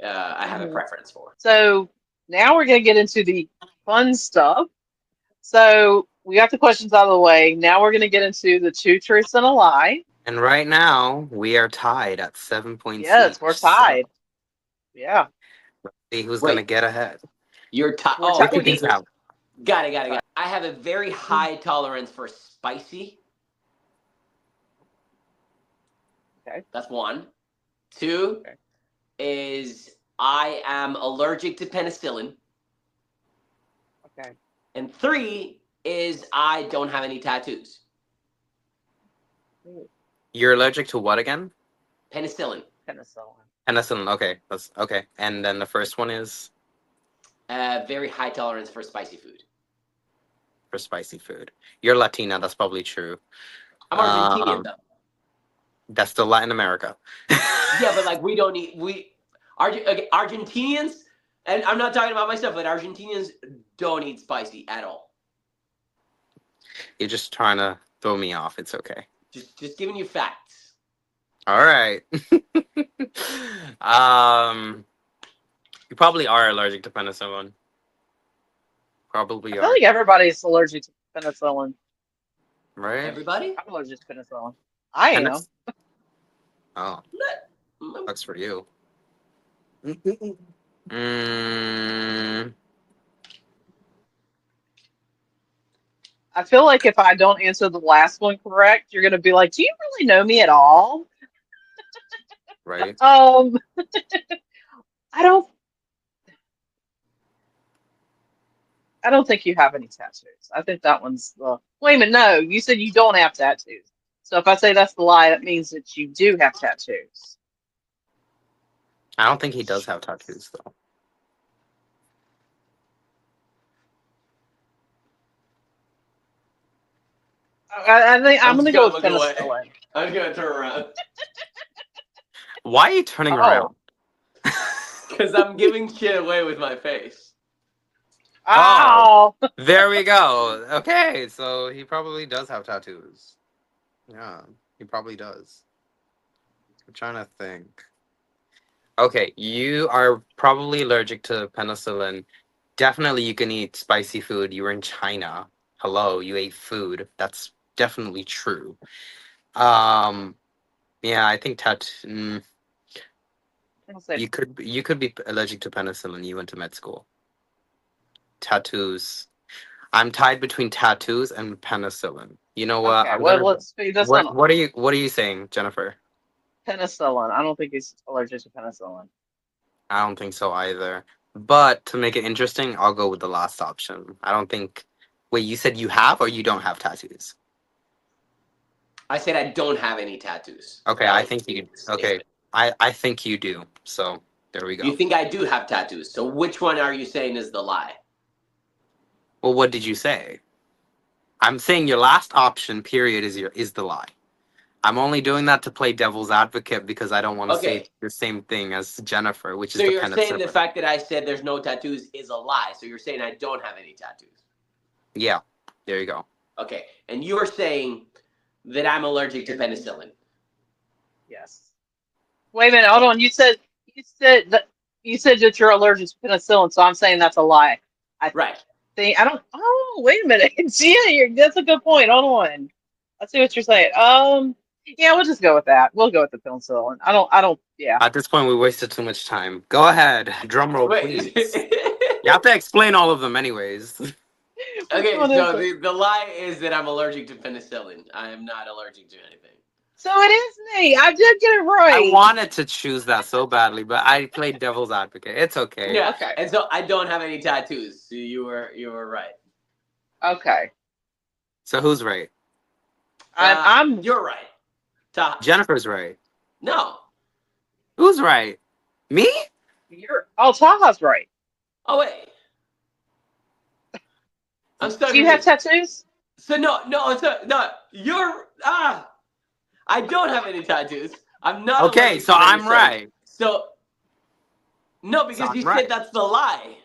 have a Mhm. preference for. So now we're going to get into the fun stuff. So we got the questions out of the way. Now we're going to get into the two truths and a lie. And right now, we are tied at 7 points Yes, we're each. So, tied. Yeah, see who's going to Wait, get ahead. you're we're oh tied. We can okay. keep This is count. Got it, got it, got tied. it. I have a very high tolerance for spicy. Okay. That's one. Two Okay. is I am allergic to penicillin. Okay. And three is I don't have any tattoos. You're allergic to what again? Penicillin. Penicillin. Penicillin. Okay, that's okay. And then the first one is Very high tolerance for spicy food. for spicy food. You're Latina. That's probably true. I'm Argentinian Um, though. that's still Latin America. Yeah, but like we don't eat okay, Argentinians, and I'm not talking about myself, but Argentinians don't eat spicy at all. You're just trying to throw me off. It's okay. Just giving you facts. All right. You probably are allergic to penicillin. I Probably feel are. like everybody's allergic to penicillin. Right? Everybody? I'm allergic to penicillin. I am. Oh, Mm, sucks for you. Mm, I feel like if I don't answer the last one correct, you're gonna be like, "Do you really know me at all?" right. Um, I don't. I don't think you have any tattoos. I think that one's the. Wait a minute, no, you said you don't have tattoos. So if I say that's the lie, that means that you do have tattoos. I don't think he does have tattoos though. I think I'm I'm just gonna go gonna with look away. penicillin. I'm just gonna turn around. Why are you turning Oh, around? Because I'm giving shit away with my face. Oh, ow! there we go. Okay, so he probably does have tattoos. Yeah, he probably does. I'm trying to think. Okay, you are probably allergic to penicillin. Definitely, you can eat spicy food. You were in China. Hello, you ate food. That's definitely true. Um, yeah, I think I'll say you could be allergic to penicillin. You went to med school. Tattoos. I'm tied between tattoos and penicillin. You know what? okay. Well, let's speed this one up. What are you saying, Jennifer? Penicillin. I don't think he's allergic to penicillin. I don't think so either. But to make it interesting, I'll go with the last option. I don't think. Wait, you said you have or you don't have tattoos? I said I don't have any tattoos. Okay, That I was think the you. Okay, statement. I think you do. So there we You go. think I do have tattoos? So which one are you saying is the lie? Well, what did you say? I'm saying your last option. Period is the lie. I'm only doing that to play devil's advocate because I don't want to say Okay. the same thing as Jennifer, which is So the you're saying the penicillin. fact that I said there's no tattoos is a lie. So you're saying I don't have any tattoos. Yeah, there you go. Okay. And you're saying that I'm allergic to penicillin. Yes. Wait a minute. Hold on. You said that you're allergic to penicillin, so I'm saying that's a lie. I Right. think I don't. Oh, wait a minute. Yeah, that's a good point. Hold on. I see what you're saying. Yeah, we'll just go with that. We'll go with the penicillin. I don't. Yeah. At this point, we wasted too much time. Go ahead, drum roll, Wait. please. You have to explain all of them, anyways. Which Okay, one is so it? the lie is that I'm allergic to penicillin. I am not allergic to anything. So it is me. I did get it I right. wanted to choose that so badly, but I played devil's advocate. It's okay. Yeah, Okay. and so I don't have any tattoos. So you were right. Okay. So who's right? I'm. You're right. Jennifer's right. No. Who's right? Me? You're. Oh, Taha's right. Oh wait. I'm stuck Do you have confused. tattoos? So no. You're I don't have any tattoos. I'm not Okay, allergic so to I'm penicillin. right. So no, So because you I'm said right. that's the lie.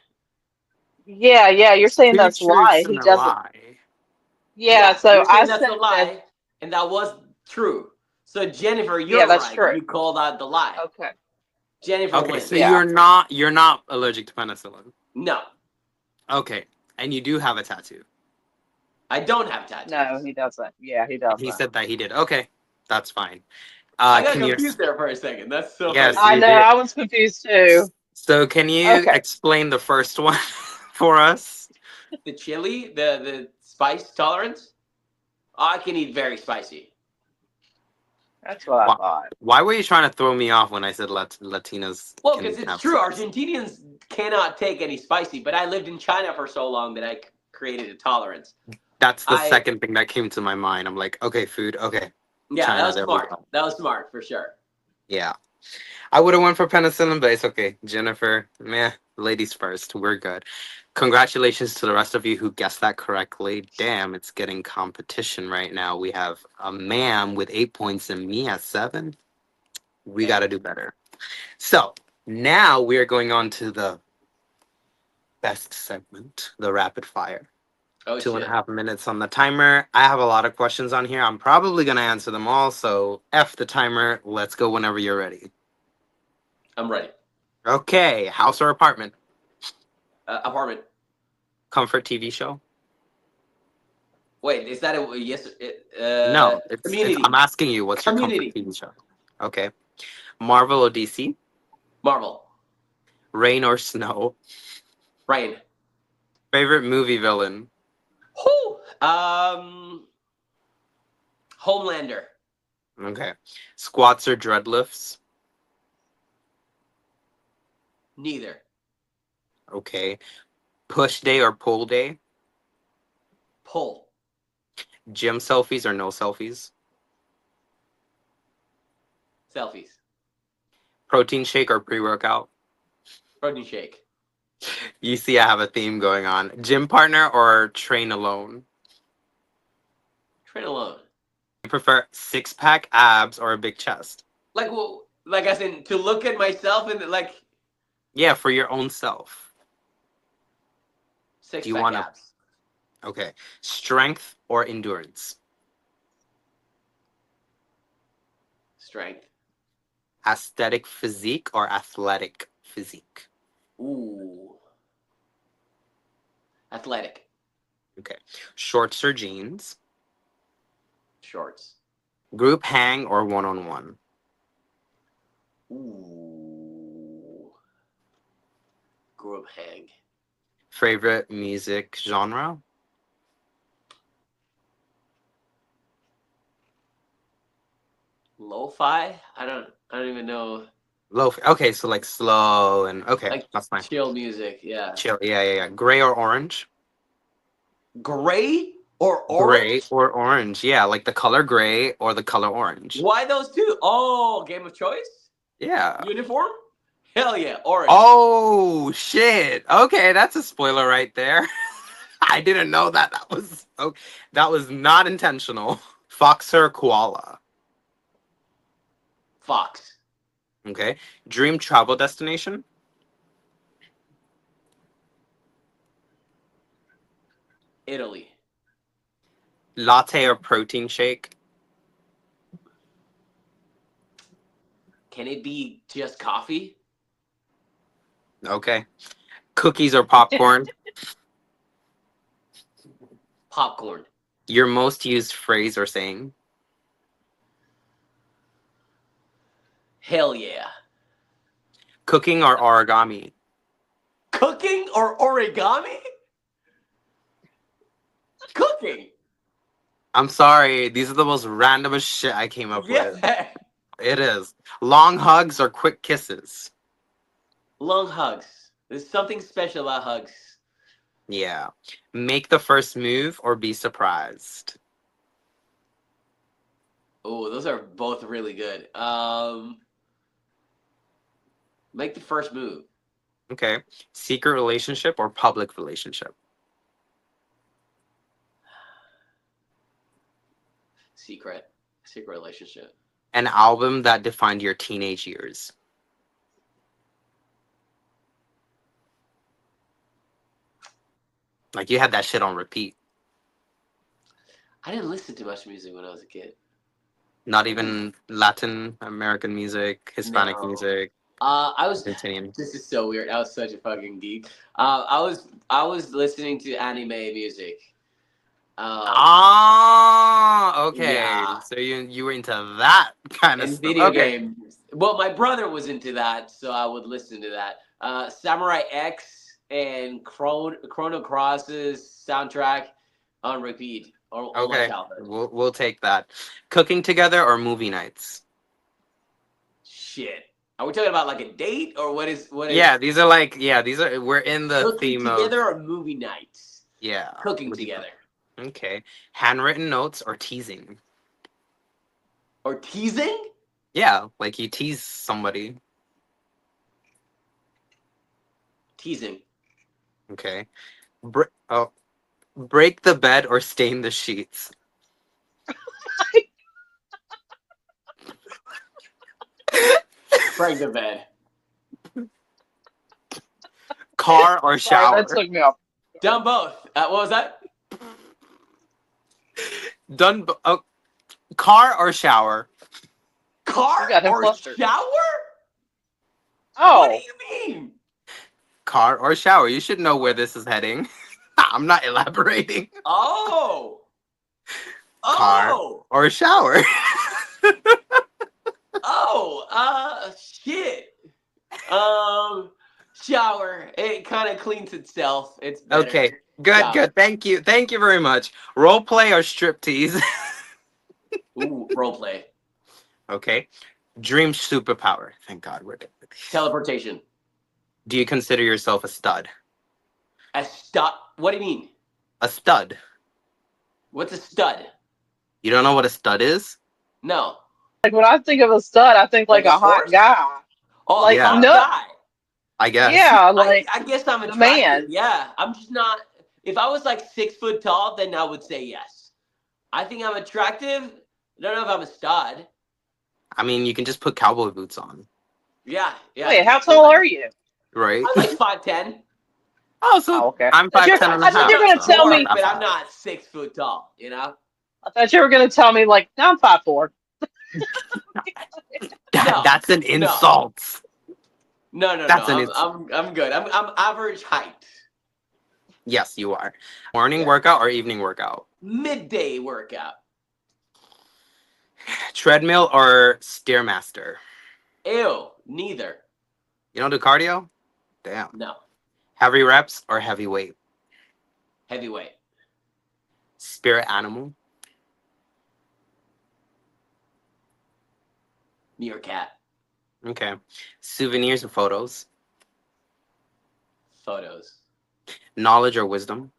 Yeah, yeah. You're saying Two that's a lie. truths and He a doesn't. lie. Yeah. Yeah, So you're I saying that's a said that. lie, and that was true. So Jennifer, Yeah, you're that's right. true. You called out the lie. Okay. Jennifer Okay, so wins. Yeah. you're not allergic to penicillin. No, Okay, and you do have a tattoo. I don't have tattoos. No, he doesn't. Yeah, he He doesn't. said that he did. Okay, that's fine. I got Can you? confused there for a second. That's so funny. Yes, I you know. did. I was confused too. So can you Okay. explain the first one for us? The chili, the spice tolerance. Oh, I can eat very spicy. That's what I Why, thought. why were you trying to throw me off when I said Latinas Well, can because it's have true. spice? Argentinians cannot take any spicy, but I lived in China for so long that I created a tolerance. That's the I second thing that came to my mind. I'm like, okay, food. Okay, Yeah, that China. was There we smart. go. That was smart for sure. Yeah. I would have went for penicillin, but it's okay. Jennifer, meh, ladies first. We're good. Congratulations to the rest of you who guessed that correctly. Damn, it's getting competition right now. We have a ma'am with 8 points and me at 7. We got Damn. to do better. So now we are going on to the best segment, the rapid fire. Oh Two and a shit. half minutes on the timer. I have a lot of questions on here. I'm probably going to answer them all. So F the timer. Let's go whenever you're ready. I'm ready. Okay. House or apartment? Apartment. Comfort TV show? Wait, is that a yes? No, it's. I'm Community. asking you, what's your comfort Community. TV show? Okay. Marvel or DC? Marvel. Rain or snow? Rain. Favorite movie villain? Who? Homelander. Okay. Squats or dreadlifts? Neither. Okay. Push day or pull day? Pull. Gym selfies or no selfies? Selfies. Protein shake or pre-workout? Protein shake. You see, I have a theme going on. Gym partner or train alone? Train alone. You prefer six-pack abs or a big chest? Like, well, like as in to look at myself and like Yeah, for your own self. six Do you pack want to? abs. Okay. Strength or endurance? Strength. Aesthetic physique or athletic physique? Ooh. Athletic. Okay. Shorts or jeans? Shorts. Group hang or one-on-one? Ooh. Group hang. Favorite music genre? Lo-fi? I don't even know. Low. Okay, so like slow and okay, Like that's fine. chill music, yeah. Chill. Yeah, yeah, yeah. Gray or orange? Gray or Gray orange? or orange. Yeah, like the color gray or the color orange. Why those two? Oh, game of choice? Yeah. Uniform? Hell yeah, orange. Oh shit. Okay, that's a spoiler right there. I didn't know that. That was not intentional. Fox or koala? Fox. Okay. Dream travel destination? Italy. Latte or protein shake? Can it be just coffee? Okay. Cookies or popcorn? Popcorn. Your most used phrase or saying? Hell yeah. Cooking or origami? Cooking or origami? Cooking. I'm sorry. These are the most randomest shit I came up with. Yeah. It is. Long hugs or quick kisses? Long hugs. There's something special about hugs. Yeah. Make the first move or be surprised? Oh, those are both really good. Make the first move. Okay. Secret relationship or public relationship? Secret. Secret relationship. An album that defined your teenage years? Like you had that shit on repeat. I didn't listen to much music when I was a kid. Not even Latin American music, Hispanic No. music, I was. Argentinian. This is so weird. I was such a fucking geek. I was listening to anime music. Okay. Yeah, So you were into that kind of and stuff. video Okay. games. Well, my brother was into that, so I would listen to that. Samurai X and Chrono Cross's soundtrack on repeat all my Okay. childhood. We'll take that. Cooking together or movie nights? Shit. Are we talking about like a date or what is Yeah, we're in the cooking theme of together or movie nights? yeah. Cooking What do you together. Okay. Handwritten notes or teasing? Or teasing? Yeah, like you tease somebody. Teasing. Okay. Break the bed or stain the sheets. Break the bed. Car or Sorry, that shower. took me off. Done both. What was that? Car or shower. You Car got him or flustered. shower? What do Oh, you mean? Car or shower. You should know where this is heading. I'm not elaborating. Oh. Car Oh. or shower. Oh. Shit. Shower. It kind of cleans itself. It's better. Okay. Good, Shower. good. Thank you. Thank you very much. Role play or striptease. Ooh, role play. Okay. Dream superpower. Thank God we're done with these. Teleportation. Do you consider yourself a stud? A stud. What do you mean? A stud. What's a stud? You don't know what a stud is? No. like when I think of a stud, I think Like like a a hot horse? guy. Oh, a Like Yeah. hot no, guy. I guess. yeah, like I guess I'm the attractive. man. Yeah. I'm just not. If I was like 6 foot tall, then I would say yes. I think I'm attractive. I don't know if I'm a stud. I mean, you can just put cowboy boots on, Yeah. Yeah. Wait, how tall are you? right? I'm like 5'10". Oh, so Oh, okay. I'm But 5'10" and a I thought half. you were gonna So tell Dwarf, me. that's but I'm fine. not 6 foot tall. You know. I thought you were gonna tell me like, no, I'm 5'4". No. That's an No. insult. No. That's an insult. I'm good. I'm average height. Yes, you are. Morning Yeah. workout or evening workout? Midday workout. Treadmill or Stairmaster? Ew. Neither. You don't do cardio? Damn. No. Heavy reps or heavy weight? Heavyweight. Spirit animal? Meerkat. Okay. Souvenirs or photos? Photos. Knowledge or wisdom?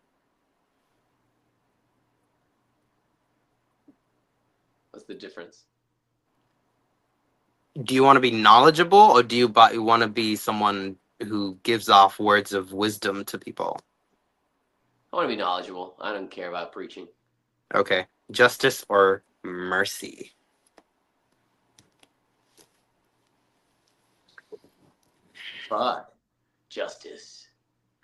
What's the difference? Do you want to be knowledgeable or do you want to be someone who gives off words of wisdom to people? I want to be knowledgeable. I don't care about preaching. Okay. Justice or mercy? Fuck. Justice.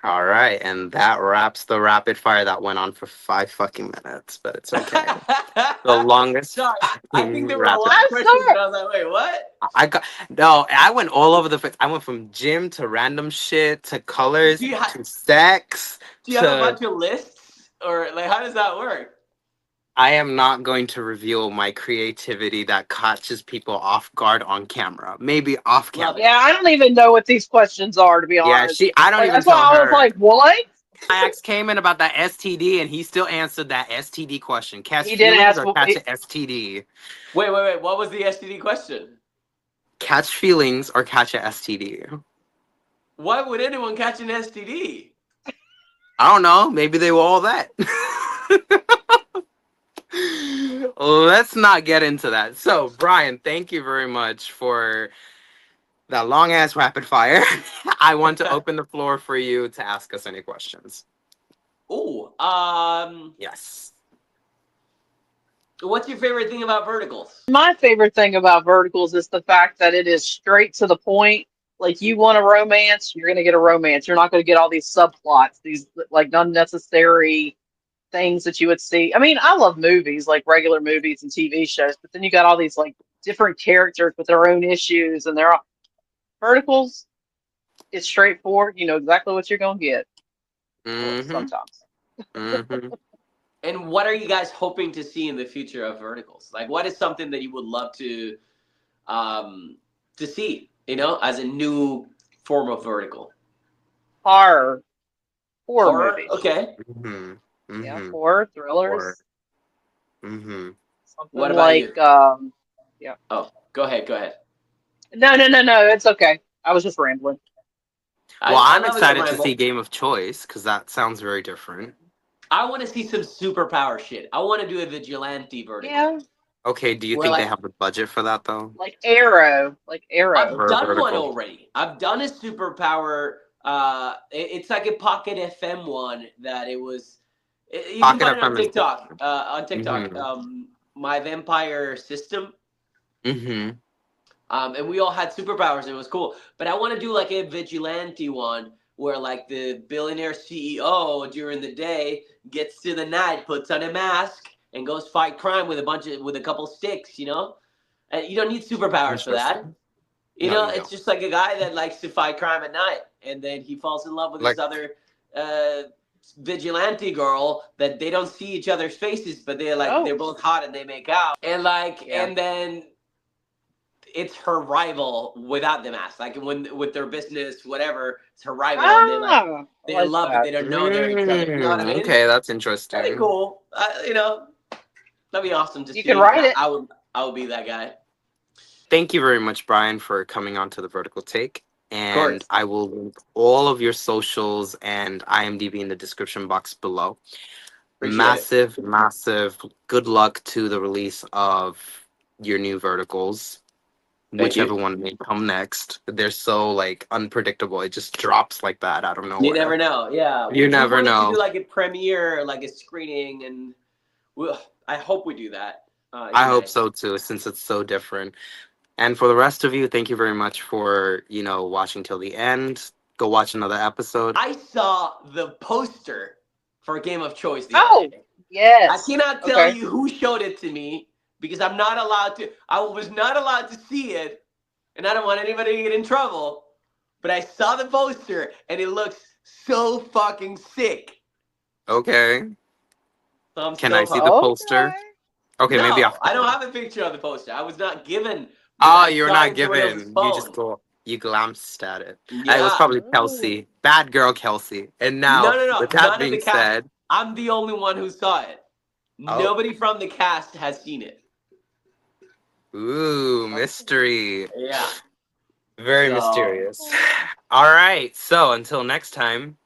All right, and that wraps the rapid fire that went on for 5 fucking minutes, but it's okay. The longest. Sorry, I think there were a rapid- lot of I'm questions, sorry. and I was like, wait, what? I went all over the place. I went from gym to random shit to colors Do you ha- to sex. Do you have a bunch of lists? Or, like, how does that work? I am not going to reveal my creativity that catches people off guard on camera. Maybe off Love camera. it. Yeah, I don't even know what these questions are, to be Yeah, honest. I don't Like, even that's why tell I was her. like, what? I asked Cayman about that STD, and he still answered that STD question. Catch He did feelings ask. or catch an STD? Wait. What was the STD question? Catch feelings or catch an STD? Why would anyone catch an STD? I don't know. Maybe they were all that. Let's not get into that. So, Brian, thank you very much for that long ass rapid fire. I want to open the floor for you to ask us any questions. Ooh, Yes. what's your favorite thing about verticals? My favorite thing about verticals is the fact that it is straight to the point. Like, you want a romance, you're going to get a romance. You're not going to get all these subplots, these like unnecessary things that you would see. I mean, I love movies, like regular movies and TV shows, but then you got all these like different characters with their own issues, and they're all verticals. It's straightforward. You know exactly what you're going to get. Mm-hmm. Sometimes. Mm-hmm. And what are you guys hoping to see in the future of verticals? Like, what is something that you would love to see, as a new form of vertical? Horror movies. Okay. Mm-hmm. Yeah, Mm-hmm. horror thrillers. Mm-hmm. Something What about like you? yeah. Oh, go ahead. No. It's okay. I was just rambling. Well, I'm love a good excited to ramble. see Game of Choice because that sounds very different. I want to see some superpower shit. I want to do a vigilante vertical. Yeah. Okay, do you Where think they like have the budget for that though? Like Arrow, like Arrow. I've For a done one vertical. already. I've done a superpower. It's like a Pocket FM one that it was. You can Pocket find it on FM is TikTok. different. On TikTok, Mm-hmm. my vampire system. Mm-hmm. And we all had superpowers and it was cool. But I want to do like a vigilante one where like the billionaire CEO during the day gets to the night, puts on a mask, and goes fight crime with a couple sticks, you know? And you don't need superpowers for that. Interesting. You No, know, you it's don't. just like a guy that likes to fight crime at night, and then he falls in love with this Like, other uh, vigilante girl that they don't see each other's faces, but they're Oh, both hot and they make out, yeah. and then it's her rival without the mask. Like when with their business, whatever, it's her rival, and Ah, I they like love that that. they don't know they're each other. You know what I mean? okay, that's Pretty interesting. cool. You know, that'd be awesome to You can see. write it. I would be that guy. Of Thank you very much, Brian, for coming on to the Vertical Take. And course, I will link all of your socials and IMDb in the description box below. appreciate it. Massive, massive good luck to the release of your new verticals, Thank whichever you. one may come next. They're so like unpredictable. It just drops like that out of You nowhere. never know. Yeah, You we never wanted to do know. like a premiere, like a screening, and I hope we do that. It'd I be hope nice. so too, since it's so different. And for the rest of you, thank you very much for, watching till the end. Go watch another episode. I saw the poster for Game of Choice the other Oh, day. I yes. cannot tell Okay. you who showed it to me because I'm not allowed to. I was not allowed to see it, and I don't want anybody to get in trouble. But I saw the poster, and it looks so fucking sick. Okay. So I'm Can I so see the pumped. poster? Okay. Okay, maybe No, after. I don't have a picture of the poster. I was not given, but Oh, I you're saw it not in somebody else's given. phone. You glanced at it. It was Yeah. probably Oh. Kelsey. Bad girl Kelsey. And No, now, no, no. with that None of the being cast. said, I'm the only one who saw it. oh, Nobody from the cast has seen it. ooh, mystery. Yeah. Very So mysterious. All right. So until next time,